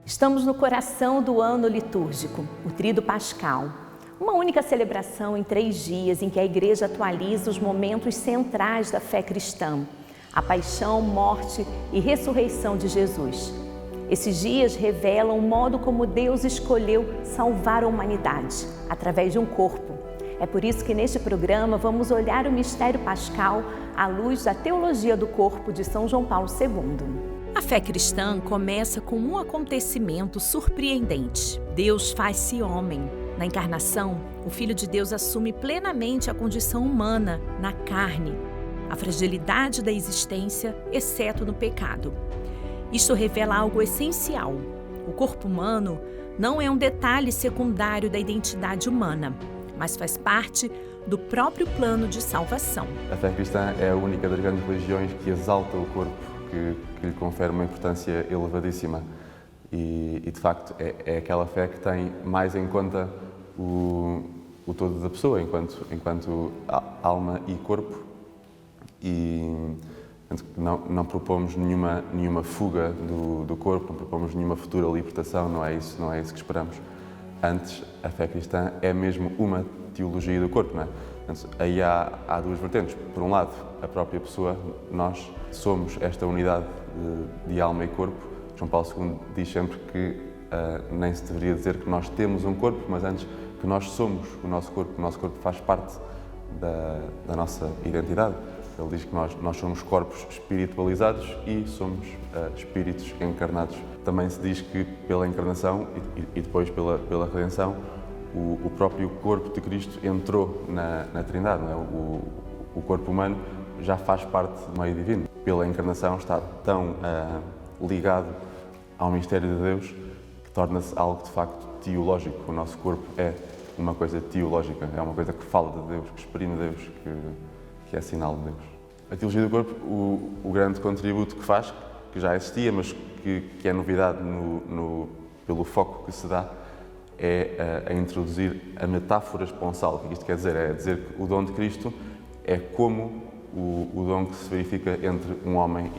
Estamos no coração do ano litúrgico, o Tríduo Pascal. Uma única celebração em 3 dias em que a Igreja atualiza os momentos centrais da fé cristã, a paixão, morte e ressurreição de Jesus. Esses dias revelam o modo como Deus escolheu salvar a humanidade, através de um corpo. É por isso que neste programa vamos olhar o mistério pascal à luz da teologia do corpo de São João Paulo II. A fé cristã começa com um acontecimento surpreendente. Deus faz-se homem. Na encarnação, o Filho de Deus assume plenamente a condição humana, na carne, a fragilidade da existência, exceto no pecado. Isto revela algo essencial. O corpo humano não é um detalhe secundário da identidade humana, mas faz parte do próprio plano de salvação. A fé cristã é a única das grandes religiões que exalta o corpo, que lhe confere uma importância elevadíssima. E de facto, é aquela fé que tem mais em conta o todo da pessoa, enquanto alma e corpo. E não propomos nenhuma fuga do corpo, não propomos nenhuma futura libertação, não é isso que esperamos. Antes, a fé cristã é mesmo uma teologia do corpo, não é? Portanto, aí há 2 vertentes. Por um lado, a própria pessoa, nós somos esta unidade de alma e corpo. João Paulo II diz sempre que nem se deveria dizer que nós temos um corpo, mas antes que nós somos o nosso corpo. O nosso corpo faz parte da nossa identidade. Ele diz que nós somos corpos espiritualizados e somos espíritos encarnados. Também se diz que pela encarnação e depois pela redenção, o próprio corpo de Cristo entrou na Trindade. Não é? O corpo humano já faz parte do meio divino. Pela encarnação está tão ligado ao mistério de Deus que torna-se algo de facto teológico. O nosso corpo é uma coisa teológica, é uma coisa que fala de Deus, que exprime Deus, que é sinal de Deus. A teologia do corpo, o grande contributo que faz, que já existia, mas que é novidade pelo foco que se dá, é a introduzir a metáfora esponsal. O que isto quer dizer? É dizer que o dom de Cristo é como o dom que se verifica entre um homem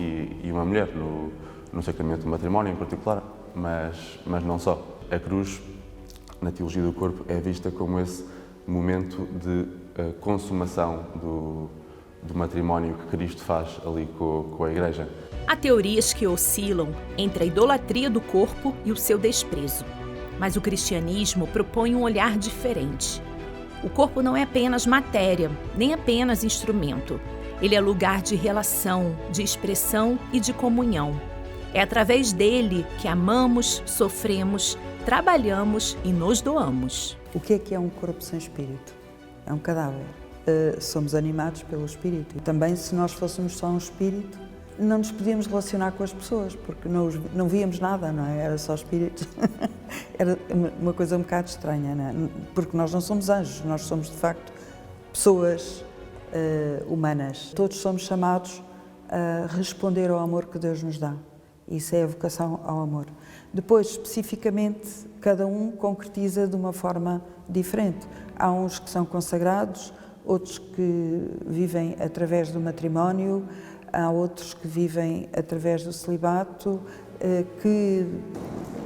e uma mulher, no sacramento do matrimónio em particular, mas não só. A cruz, na teologia do corpo, é vista como esse momento de consumação do matrimónio que Cristo faz ali com a Igreja. Há teorias que oscilam entre a idolatria do corpo e o seu desprezo. Mas o cristianismo propõe um olhar diferente. O corpo não é apenas matéria, nem apenas instrumento. Ele é lugar de relação, de expressão e de comunhão. É através dele que amamos, sofremos, trabalhamos e nos doamos. O que é um corpo sem espírito? É um cadáver. Somos animados pelo espírito. E também, se nós fôssemos só um espírito, não nos podíamos relacionar com as pessoas, porque não víamos nada, não é? Era só espírito. Era uma coisa um bocado estranha, não é? Porque nós não somos anjos, nós somos, de facto, pessoas humanas. Todos somos chamados a responder ao amor que Deus nos dá. Isso é a vocação ao amor. Depois, especificamente, cada um concretiza de uma forma diferente. Há uns que são consagrados, outros que vivem através do matrimónio, há outros que vivem através do celibato, que,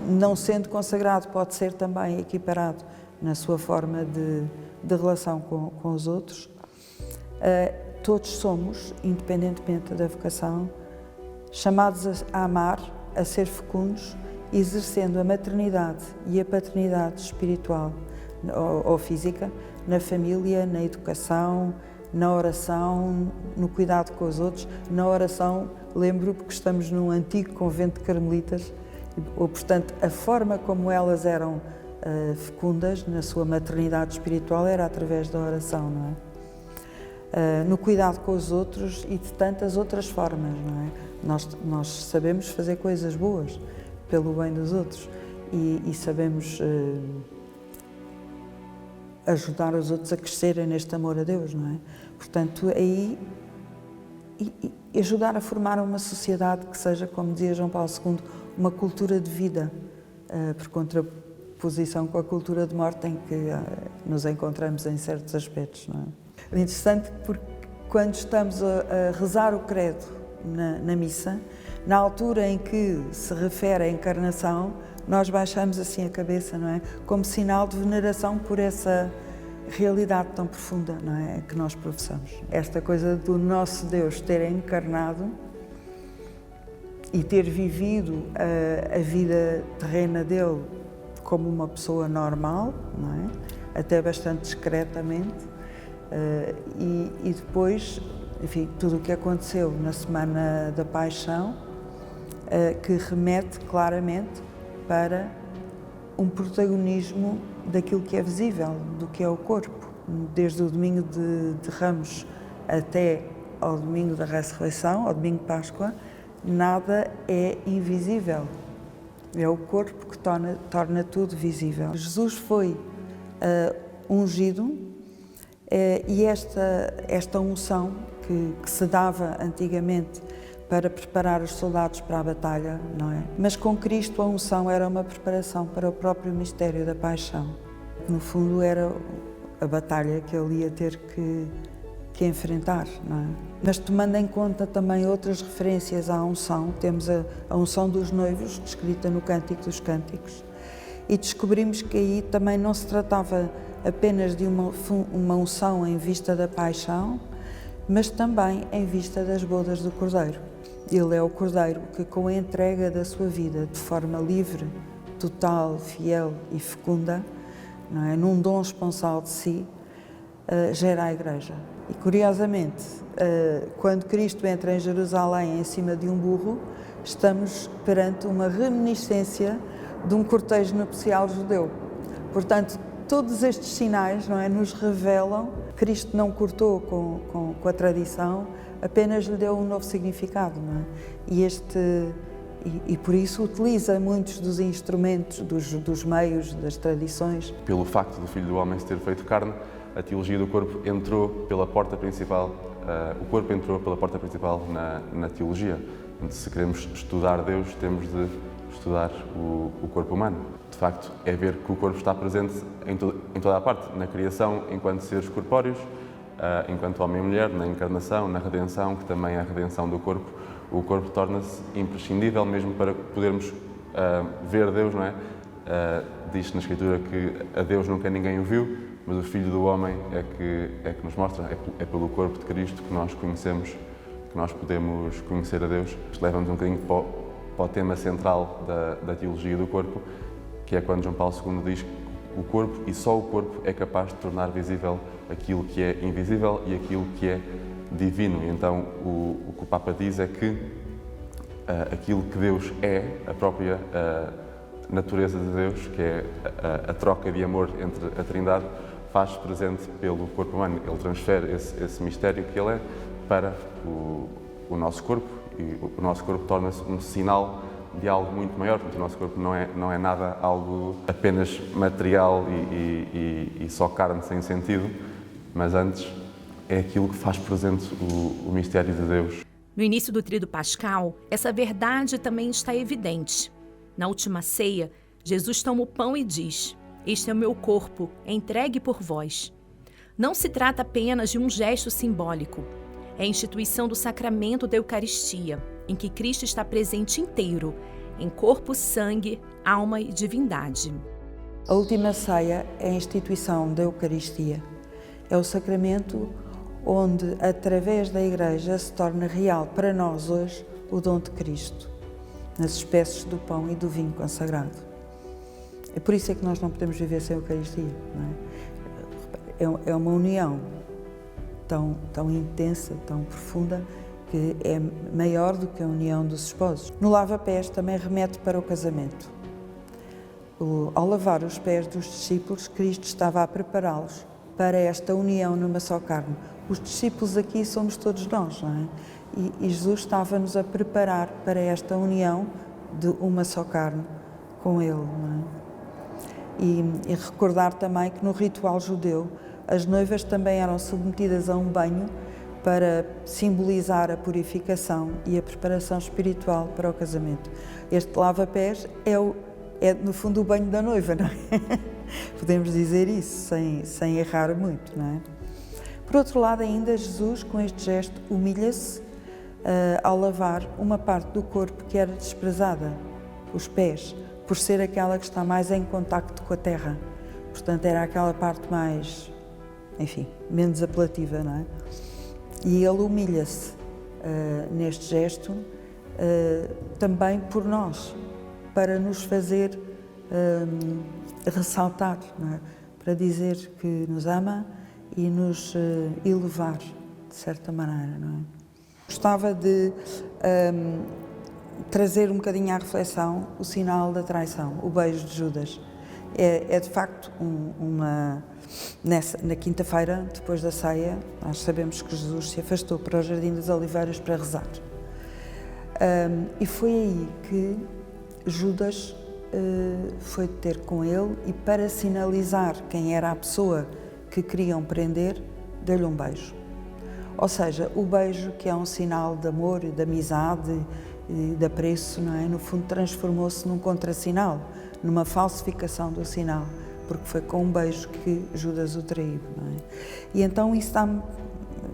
não sendo consagrado, pode ser também equiparado na sua forma de relação com os outros. Todos somos, independentemente da vocação, chamados a amar, a ser fecundos, exercendo a maternidade e a paternidade espiritual ou física na família, na educação, na oração, no cuidado com os outros. Na oração, lembro porque estamos num antigo convento de carmelitas, ou portanto a forma como elas eram fecundas na sua maternidade espiritual era através da oração, não é? No cuidado com os outros e de tantas outras formas, não é? Nós sabemos fazer coisas boas pelo bem dos outros e sabemos ajudar os outros a crescerem neste amor a Deus, não é? Portanto, aí e ajudar a formar uma sociedade que seja, como dizia João Paulo II, uma cultura de vida, por contraposição com a cultura de morte em que nos encontramos em certos aspectos, não é? É interessante porque quando estamos a rezar o credo na missa, Na altura em que se refere à encarnação, nós baixamos assim a cabeça, não é? Como sinal de veneração por essa realidade tão profunda, não é? Que nós professamos. Esta coisa do nosso Deus ter encarnado e ter vivido a vida terrena dele como uma pessoa normal, não é? Até bastante discretamente, e depois, enfim, tudo o que aconteceu na Semana da Paixão, que remete claramente para um protagonismo daquilo que é visível, do que é o corpo. Desde o domingo de Ramos até ao domingo da Ressurreição, ao domingo de Páscoa, nada é invisível. É o corpo que torna tudo visível. Jesus foi ungido e esta unção que se dava antigamente para preparar os soldados para a batalha, não é? Mas com Cristo a unção era uma preparação para o próprio mistério da paixão. No fundo era a batalha que ele ia ter que enfrentar, não é? Mas tomando em conta também outras referências à unção, temos a unção dos noivos, descrita no Cântico dos Cânticos, e descobrimos que aí também não se tratava apenas de uma unção em vista da paixão, mas também em vista das bodas do Cordeiro. Ele é o Cordeiro que, com a entrega da sua vida de forma livre, total, fiel e fecunda, não é? Num dom esponsal de si, gera a Igreja. E, curiosamente, quando Cristo entra em Jerusalém em cima de um burro, estamos perante uma reminiscência de um cortejo nupcial judeu. Portanto, todos estes sinais, não é, nos revelam que Cristo não cortou com a tradição, apenas lhe deu um novo significado, não é? E por isso utiliza muitos dos instrumentos, dos meios, das tradições. Pelo facto do Filho do Homem se ter feito carne, a teologia do corpo entrou pela porta principal, o corpo entrou pela porta principal na teologia. Se queremos estudar Deus, temos de estudar o corpo humano. De facto, é ver que o corpo está presente em toda a parte, na criação enquanto seres corpóreos, enquanto homem e mulher, na encarnação, na redenção, que também é a redenção do corpo. O corpo torna-se imprescindível mesmo para podermos ver Deus, não é? Diz-se na Escritura que a Deus nunca ninguém o viu, mas o Filho do Homem é que nos mostra, é pelo corpo de Cristo que nós conhecemos, que nós podemos conhecer a Deus. Isto leva-nos um bocadinho para o tema central da teologia do corpo, que é quando João Paulo II diz que o corpo, e só o corpo, é capaz de tornar visível aquilo que é invisível e aquilo que é divino. E então o que o Papa diz é que aquilo que Deus é, a própria natureza de Deus, que é a troca de amor entre a Trindade, faz presente pelo corpo humano. Ele transfere esse mistério que ele é para o nosso corpo, e o nosso corpo torna-se um sinal de algo muito maior. Portanto, o nosso corpo não é nada algo apenas material e só carne sem sentido, mas antes é aquilo que faz presente o mistério de Deus. No início do Tríduo Pascal, essa verdade também está evidente. Na última ceia, Jesus toma o pão e diz: "Este é o meu corpo, entregue por vós." Não se trata apenas de um gesto simbólico. É a instituição do sacramento da Eucaristia, em que Cristo está presente inteiro, em corpo, sangue, alma e divindade. A última ceia é a instituição da Eucaristia. É o sacramento onde, através da Igreja, se torna real para nós hoje o dom de Cristo, nas espécies do pão e do vinho consagrado. É por isso é que nós não podemos viver sem a Eucaristia, não é? É uma união tão intensa, tão profunda, que é maior do que a união dos esposos. No lava-pés também remete para o casamento. Ao lavar os pés dos discípulos, Cristo estava a prepará-los para esta união numa só carne. Os discípulos aqui somos todos nós, não é? E Jesus estava-nos a preparar para esta união de uma só carne com Ele, não é? E recordar também que no ritual judeu as noivas também eram submetidas a um banho para simbolizar a purificação e a preparação espiritual para o casamento. Este lava-pés é no fundo o banho da noiva, não é? Podemos dizer isso sem errar muito, não é? Por outro lado ainda, Jesus com este gesto humilha-se ao lavar uma parte do corpo que era desprezada, os pés, por ser aquela que está mais em contacto com a terra. Portanto, era aquela parte mais, enfim, menos apelativa, não é? E ele humilha-se neste gesto também por nós, para nos fazer ressaltar, não é? Para dizer que nos ama e nos elevar, de certa maneira, não é? Gostava de trazer um bocadinho à reflexão o sinal da traição, o beijo de Judas. É de facto na quinta-feira, depois da ceia, nós sabemos que Jesus se afastou para o Jardim das Oliveiras para rezar. E foi aí que Judas foi ter com ele e, para sinalizar quem era a pessoa que queriam prender, deu-lhe um beijo. Ou seja, o beijo, que é um sinal de amor, de amizade e de apreço, não é? No fundo transformou-se num contrassinal, numa falsificação do sinal, porque foi com um beijo que Judas o traiu, não é? E então isso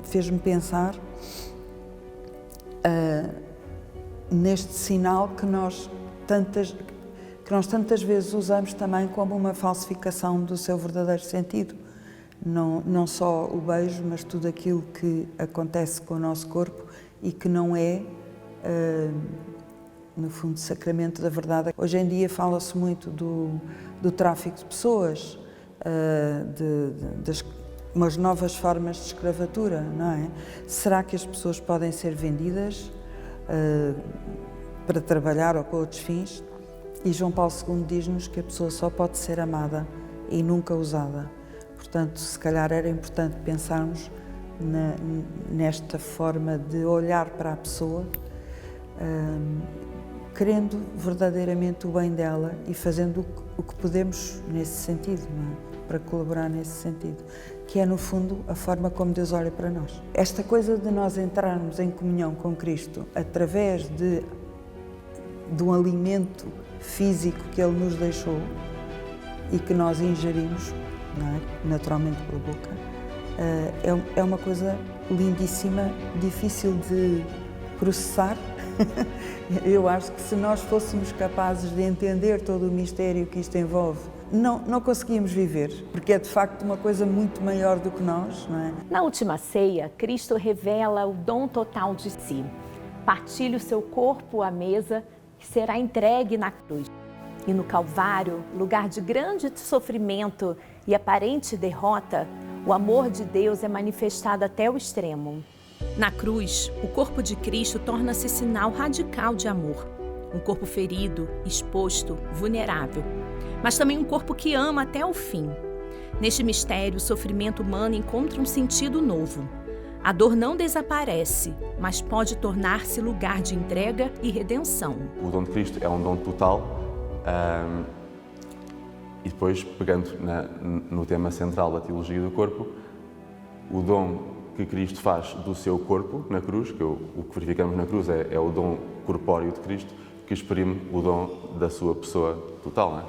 fez-me pensar neste sinal que nós tantas vezes usamos também como uma falsificação do seu verdadeiro sentido. Não só o beijo, mas tudo aquilo que acontece com o nosso corpo e que não é, no fundo, sacramento da verdade. Hoje em dia fala-se muito do tráfico de pessoas, das umas novas formas de escravatura, não é? Será que as pessoas podem ser vendidas para trabalhar ou para outros fins? E João Paulo II diz-nos que a pessoa só pode ser amada e nunca usada. Portanto, se calhar era importante pensarmos nesta forma de olhar para a pessoa, querendo verdadeiramente o bem dela e fazendo o que podemos nesse sentido, não é? Para colaborar nesse sentido, que é, no fundo, a forma como Deus olha para nós. Esta coisa de nós entrarmos em comunhão com Cristo através de um alimento físico que Ele nos deixou e que nós ingerimos, não é? Naturalmente pela boca, é uma coisa lindíssima, difícil de processar. Eu acho que se nós fôssemos capazes de entender todo o mistério que isto envolve, não conseguíamos viver, porque é de facto uma coisa muito maior do que nós, não é? Na última ceia, Cristo revela o dom total de si. Partilha o seu corpo à mesa, que será entregue na cruz. E no Calvário, lugar de grande sofrimento e aparente derrota, o amor de Deus é manifestado até o extremo. Na cruz, o corpo de Cristo torna-se sinal radical de amor. Um corpo ferido, exposto, vulnerável, mas também um corpo que ama até o fim. Neste mistério, o sofrimento humano encontra um sentido novo. A dor não desaparece, mas pode tornar-se lugar de entrega e redenção. O dom de Cristo é um dom total. E depois, pegando no tema central da teologia do corpo, o dom que Cristo faz do seu corpo na cruz, que o que verificamos na cruz é o dom corpóreo de Cristo, que exprime o dom da sua pessoa total, não é?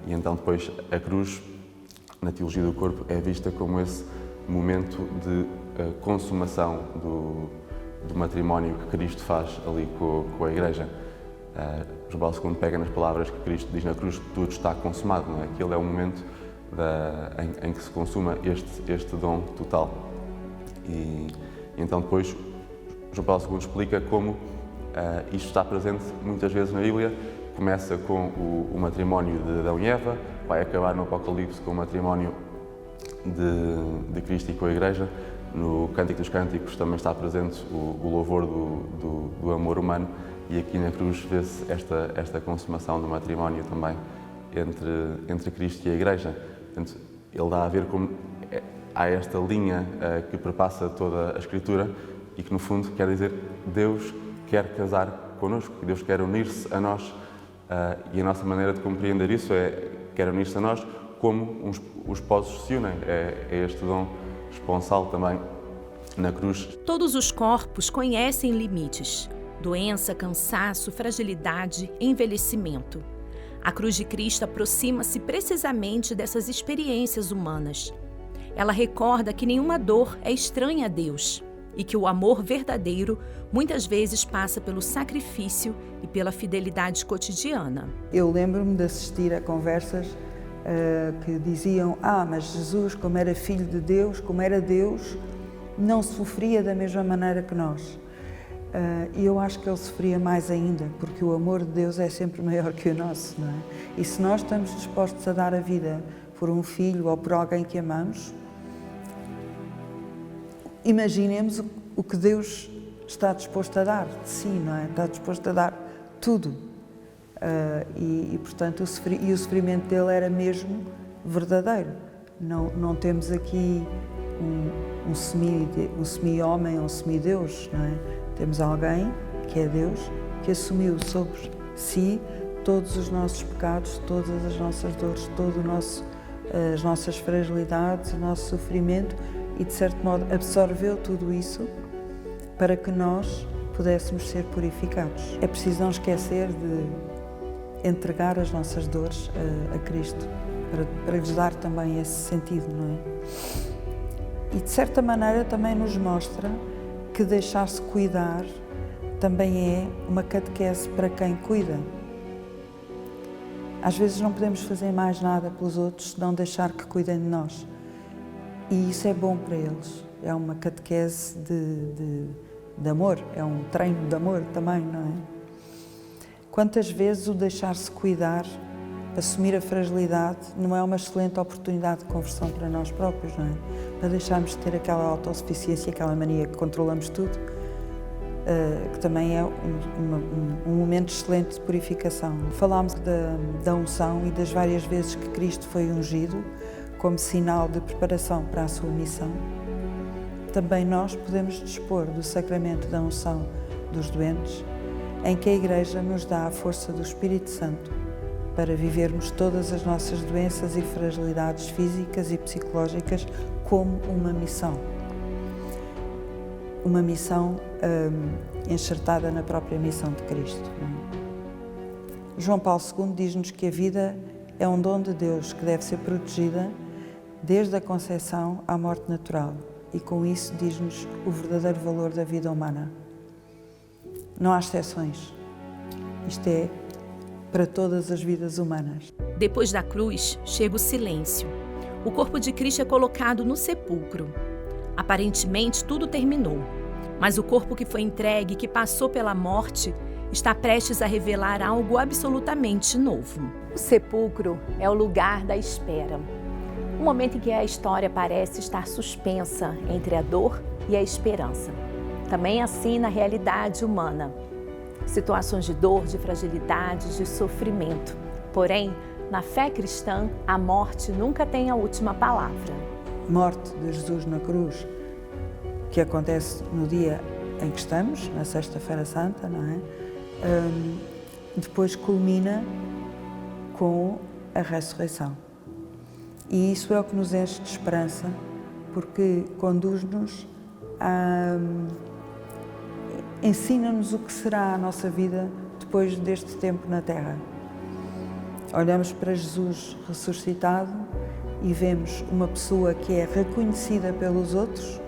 E então depois a cruz, na teologia do corpo, é vista como esse momento de consumação do matrimónio que Cristo faz ali com a Igreja. João Paulo II pega nas palavras que Cristo diz na cruz: tudo está consumado, não é? Aquele é o momento em que se consuma este dom total. E então depois João Paulo II explica como isto está presente muitas vezes na Bíblia. Começa com o matrimónio de Adão e Eva, vai acabar no Apocalipse com o matrimónio de Cristo e com a Igreja. No Cântico dos Cânticos também está presente o louvor do amor humano, e aqui na cruz vê-se esta consumação do matrimónio também entre Cristo e a Igreja. Portanto, ele dá a ver como há esta linha que perpassa toda a Escritura e que, no fundo, quer dizer Deus quer casar connosco, Deus quer unir-se a nós, e a nossa maneira de compreender isso quer unir-se a nós como os esposos se unem. É este dom esponsal também na cruz. Todos os corpos conhecem limites: doença, cansaço, fragilidade, envelhecimento. A cruz de Cristo aproxima-se precisamente dessas experiências humanas. Ela recorda que nenhuma dor é estranha a Deus. e que o amor verdadeiro muitas vezes passa pelo sacrifício e pela fidelidade cotidiana. Eu lembro-me de assistir a conversas que diziam: mas Jesus, como era filho de Deus, como era Deus, não sofria da mesma maneira que nós. E eu acho que ele sofria mais ainda, porque o amor de Deus é sempre maior que o nosso, não é? E se nós estamos dispostos a dar a vida por um filho ou por alguém que amamos, imaginemos o que Deus está disposto a dar de si, não é? Está disposto a dar tudo. Portanto, o sofrimento dele era mesmo verdadeiro. Não temos aqui um semi-homem, um semi-deus, não é? Temos alguém que é Deus, que assumiu sobre si todos os nossos pecados, todas as nossas dores, as nossas fragilidades, o nosso sofrimento, e de certo modo absorveu tudo isso para que nós pudéssemos ser purificados. É preciso não esquecer de entregar as nossas dores a Cristo, para lhes dar também esse sentido, não é? E de certa maneira também nos mostra que deixar-se cuidar também é uma catequese para quem cuida. Às vezes não podemos fazer mais nada pelos outros se não deixar que cuidem de nós. E isso é bom para eles. É uma catequese de amor, é um treino de amor também, não é? Quantas vezes o deixar-se cuidar, assumir a fragilidade, não é uma excelente oportunidade de conversão para nós próprios, não é? Para deixarmos de ter aquela autossuficiência, aquela mania que controlamos tudo, que também é um momento excelente de purificação. Falámos da unção e das várias vezes que Cristo foi ungido como sinal de preparação para a sua missão. Também nós podemos dispor do sacramento da unção dos doentes, em que a Igreja nos dá a força do Espírito Santo para vivermos todas as nossas doenças e fragilidades físicas e psicológicas como uma missão. Uma missão enxertada na própria missão de Cristo. João Paulo II diz-nos que a vida é um dom de Deus que deve ser protegida desde a concepção à morte natural, e com isso diz-nos o verdadeiro valor da vida humana. Não há exceções. Isto é para todas as vidas humanas. Depois da cruz, chega o silêncio. O corpo de Cristo é colocado no sepulcro. Aparentemente, tudo terminou. Mas o corpo que foi entregue, que passou pela morte, está prestes a revelar algo absolutamente novo. O sepulcro é o lugar da espera. O momento em que a história parece estar suspensa entre a dor e a esperança. Também assim na realidade humana. Situações de dor, de fragilidade, de sofrimento. Porém, na fé cristã, a morte nunca tem a última palavra. Morte de Jesus na cruz, que acontece no dia em que estamos, na Sexta-feira Santa, não é? Depois culmina com a ressurreição. E isso é o que nos enche de esperança, porque conduz-nos a... ensina-nos o que será a nossa vida depois deste tempo na Terra. Olhamos para Jesus ressuscitado e vemos uma pessoa que é reconhecida pelos outros,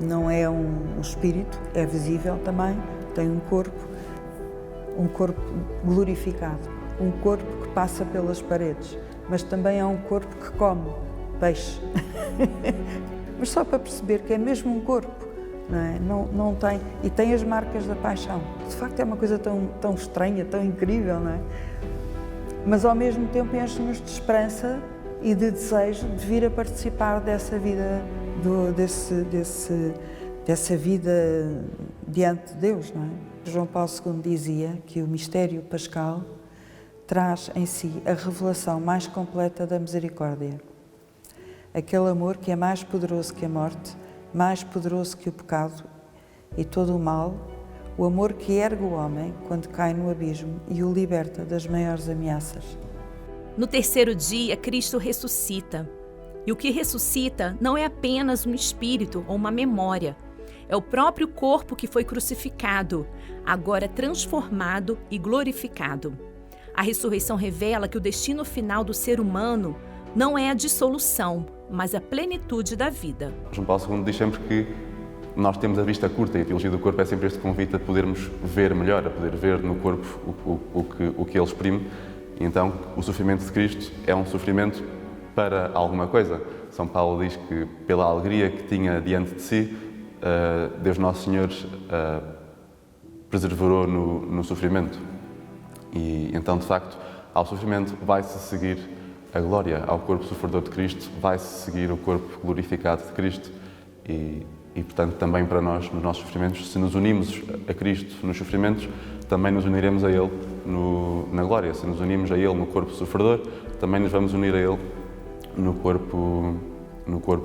não é um espírito, é visível também, tem um corpo glorificado, um corpo que passa pelas paredes, mas também é um corpo que come peixe. Mas só para perceber que é mesmo um corpo, não é? Não tem, e tem as marcas da paixão. De facto é uma coisa tão estranha, tão incrível, não é? Mas ao mesmo tempo enche-nos de esperança e de desejo de vir a participar dessa vida, dessa vida diante de Deus, não é? João Paulo II dizia que o mistério pascal traz em si a revelação mais completa da misericórdia. Aquele amor que é mais poderoso que a morte, mais poderoso que o pecado e todo o mal, o amor que ergue o homem quando cai no abismo e o liberta das maiores ameaças. No terceiro dia, Cristo ressuscita. E o que ressuscita não é apenas um espírito ou uma memória. É o próprio corpo que foi crucificado, agora transformado e glorificado. A ressurreição revela que o destino final do ser humano não é a dissolução, mas a plenitude da vida. João Paulo II diz sempre que nós temos a vista curta e a teologia do corpo é sempre este convite a podermos ver melhor, a poder ver no corpo o que ele exprime. E então, o sofrimento de Cristo é um sofrimento para alguma coisa. São Paulo diz que, pela alegria que tinha diante de si, Deus Nosso Senhor perseverou no sofrimento. E então, de facto, ao sofrimento vai-se seguir a glória, ao corpo sofredor de Cristo vai-se seguir o corpo glorificado de Cristo. E, portanto, também para nós, nos nossos sofrimentos, se nos unimos a Cristo nos sofrimentos, também nos uniremos a Ele na glória. Se nos unimos a Ele no corpo sofredor, também nos vamos unir a Ele no corpo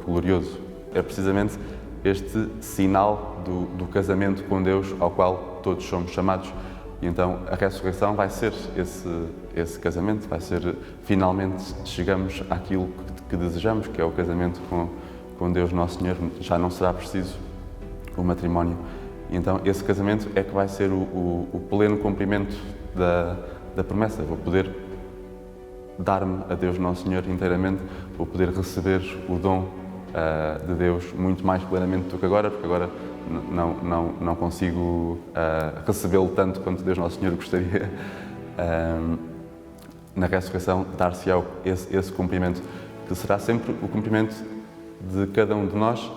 glorioso. É precisamente este sinal do casamento com Deus ao qual todos somos chamados. E então a ressurreição vai ser esse casamento, vai ser, finalmente, chegamos àquilo que desejamos, que é o casamento com Deus Nosso Senhor. Já não será preciso o matrimónio. E então esse casamento é que vai ser o pleno cumprimento da promessa. Vou poder dar-me a Deus Nosso Senhor inteiramente, vou poder receber o dom de Deus muito mais plenamente do que agora, porque agora não consigo recebê-lo tanto quanto Deus Nosso Senhor gostaria. Na ressurreição, dar-se-á esse cumprimento, que será sempre o cumprimento de cada um de nós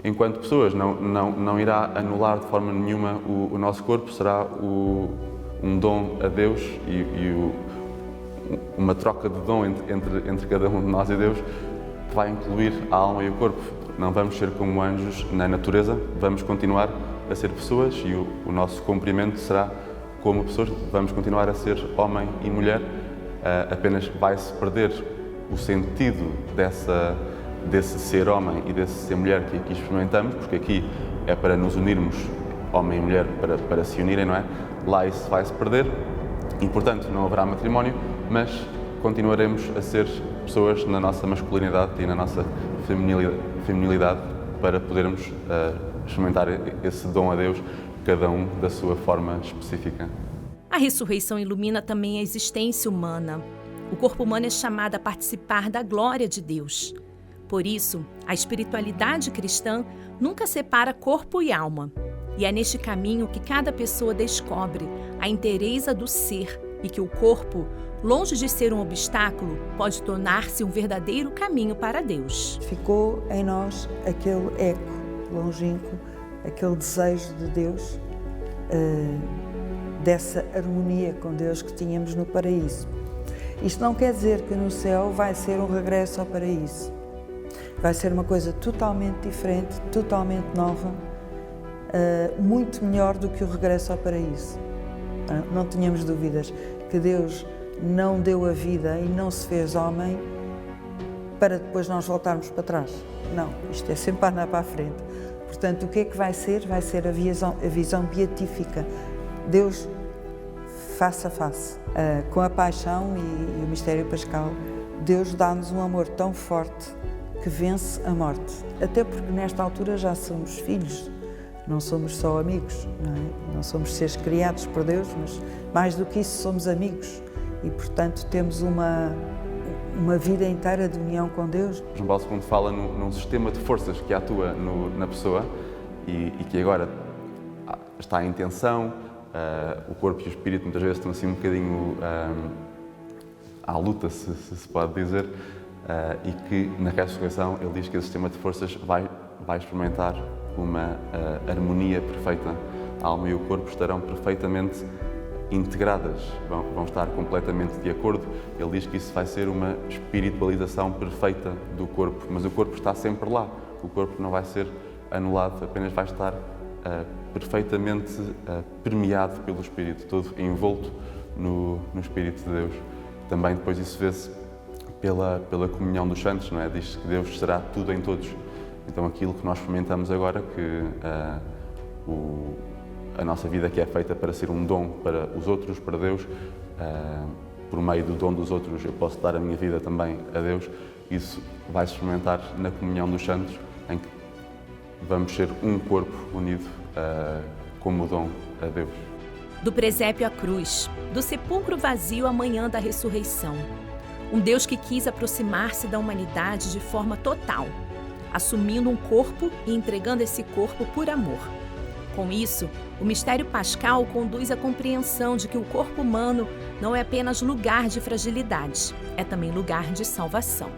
enquanto pessoas. Não irá anular de forma nenhuma o nosso corpo, será um dom a Deus e uma troca de dom entre cada um de nós e Deus, que vai incluir a alma e o corpo. Não vamos ser como anjos na natureza, vamos continuar a ser pessoas e o nosso cumprimento será como pessoas, vamos continuar a ser homem e mulher, apenas vai-se perder o sentido desse ser homem e desse ser mulher que aqui experimentamos, porque aqui é para nos unirmos, homem e mulher, para se unirem, não é? Lá isso vai-se perder e, portanto, não haverá matrimónio, mas continuaremos a ser pessoas na nossa masculinidade e na nossa feminilidade para podermos experimentar esse dom a Deus, cada um da sua forma específica. A ressurreição ilumina também a existência humana. O corpo humano é chamado a participar da glória de Deus. Por isso, a espiritualidade cristã nunca separa corpo e alma. E é neste caminho que cada pessoa descobre a inteireza do ser e que o corpo, longe de ser um obstáculo, pode tornar-se um verdadeiro caminho para Deus. Ficou em nós aquele eco longínquo, aquele desejo de Deus, dessa harmonia com Deus que tínhamos no paraíso. Isto não quer dizer que no céu vai ser um regresso ao paraíso. Vai ser uma coisa totalmente diferente, totalmente nova, muito melhor do que o regresso ao paraíso. Não tínhamos dúvidas que Deus não deu a vida e não se fez homem para depois nós voltarmos para trás. Não, isto é sempre andar para a frente. Portanto, o que é que vai ser? Vai ser a visão beatífica. Deus face a face. Com a paixão e o mistério pascal, Deus dá-nos um amor tão forte que vence a morte. Até porque nesta altura já somos filhos, não somos só amigos, não é? Não somos seres criados por Deus, mas mais do que isso somos amigos e, portanto, temos uma vida inteira de união com Deus. João Paulo II fala num sistema de forças que atua na pessoa e que agora está em tensão, o corpo e o espírito muitas vezes estão assim um bocadinho à luta, se pode dizer, e que na ressurreição ele diz que esse sistema de forças vai experimentar uma harmonia perfeita. A alma e o corpo estarão perfeitamente integradas, vão estar completamente de acordo. Ele diz que isso vai ser uma espiritualização perfeita do corpo, mas o corpo está sempre lá, o corpo não vai ser anulado, apenas vai estar perfeitamente permeado pelo Espírito, todo envolto no Espírito de Deus. Também depois isso vê-se pela comunhão dos santos, não é? Diz que Deus será tudo em todos. Então aquilo que nós experimentamos agora, que a nossa vida que é feita para ser um dom para os outros, para Deus, por meio do dom dos outros eu posso dar a minha vida também a Deus, isso vai se experimentar na comunhão dos santos, em que vamos ser um corpo unido como dom a Deus. Do presépio à cruz, do sepulcro vazio à manhã da ressurreição. Um Deus que quis aproximar-se da humanidade de forma total. assumindo um corpo e entregando esse corpo por amor. Com isso, o mistério pascal conduz à compreensão de que o corpo humano não é apenas lugar de fragilidade, é também lugar de salvação.